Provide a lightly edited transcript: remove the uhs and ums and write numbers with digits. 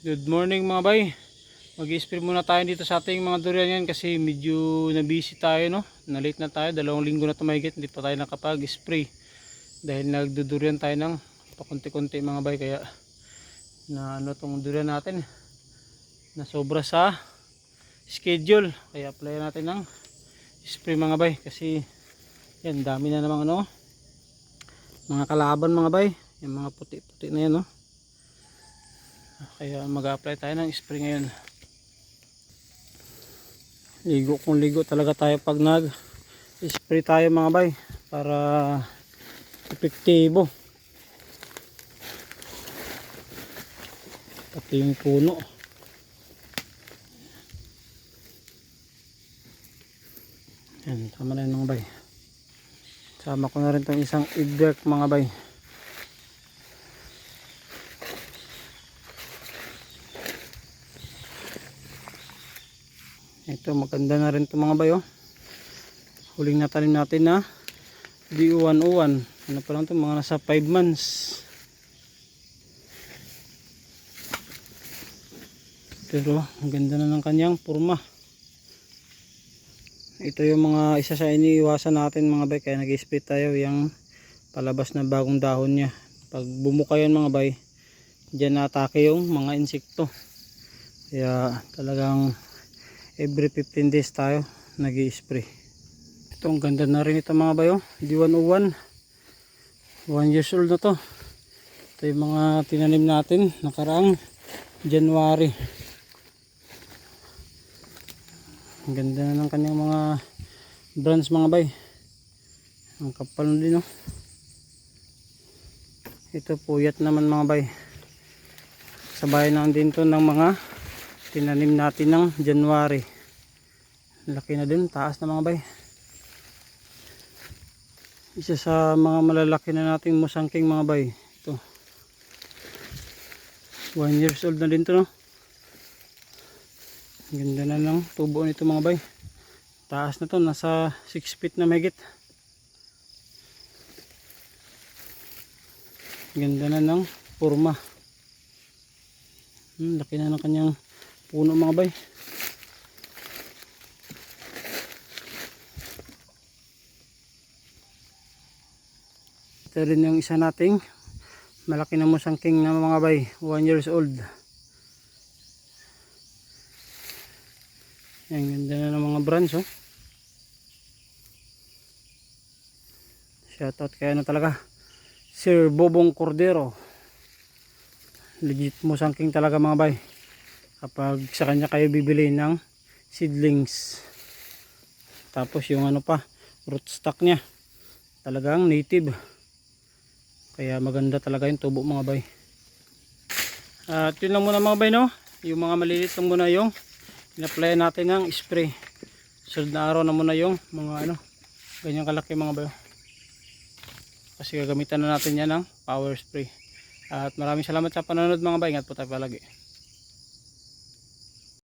Good morning mga bay. Mag-i-spray muna tayo dito sa ating mga durian yan kasi medyo na-busy tayo, no. Na-late na tayo, 2 linggo na tumahigit hindi pa tayo nakapag-spray. Dahil nagdudurian tayo ng pakunti-kunti mga bay, kaya na ano tong durian natin na sobra sa schedule. Kaya apply natin ng spray mga bay kasi yan, dami na namang ano, mga kalaban mga bay. Yung mga puti-puti na yan, no. Kaya mag-apply tayo ng spray ngayon. Ligo kung ligo talaga tayo pag nag-spray tayo mga bay, para epektibo. Pati yung puno. Yan, tama na yun mga bay. Sama ko na rin itong isang egg mga bay. Ito, maganda na rin ito mga bayo. Huling natanim natin na DU101. Ano pa lang ito, mga nasa 5 months. Pero ang ganda na ng kanyang purma. Ito yung mga isa sa iniiwasan natin mga bay, kaya nag-spray tayo yung palabas na bagong dahon niya. Pag bumuka yan mga bay, dyan na-atake yung mga insekto. Kaya talagang every 15 days tayo nag-i-spray. Ito, ang ganda na rin ito mga bayo. D101, 1 years old na to. Ito yung mga tinanim natin nakaraang January. Ang ganda na ng kanyang mga branch mga bay. Ang kapal na din, no? Ito puyat naman mga bay. Sabay na din to ng mga tinanim natin ng January. Laki na din, taas na mga bay. Isa sa mga malalaki na nating musangking mga bay. Ito, 1 years old na din to, no? Ganda na ng tubo nito mga bay. Taas na to, nasa 6 feet na mahigit. Ganda na ng purma. Laki na ng kanyang puno mga bay. Ito rin yung isa nating malaki na musangking na mga bay, 1 years old. Yan, ganda na ng mga branch, oh. Shoutout kaya na talaga Sir Bobong Cordero. Legit musangking talaga mga bay kapag sa kanya kayo bibili ng seedlings. Tapos yung ano pa, rootstock niya talagang native, kaya maganda talaga yung tubo mga bay. At yun lang muna mga bay, no. Yung mga maliliit lang muna yung in-apply natin ng spray. Sunod na araw na muna yung mga ano, ganyang kalaki mga bay, kasi gagamitan na natin yan ng power spray. At maraming salamat sa panonood mga bay. Ingat po tayo palagi.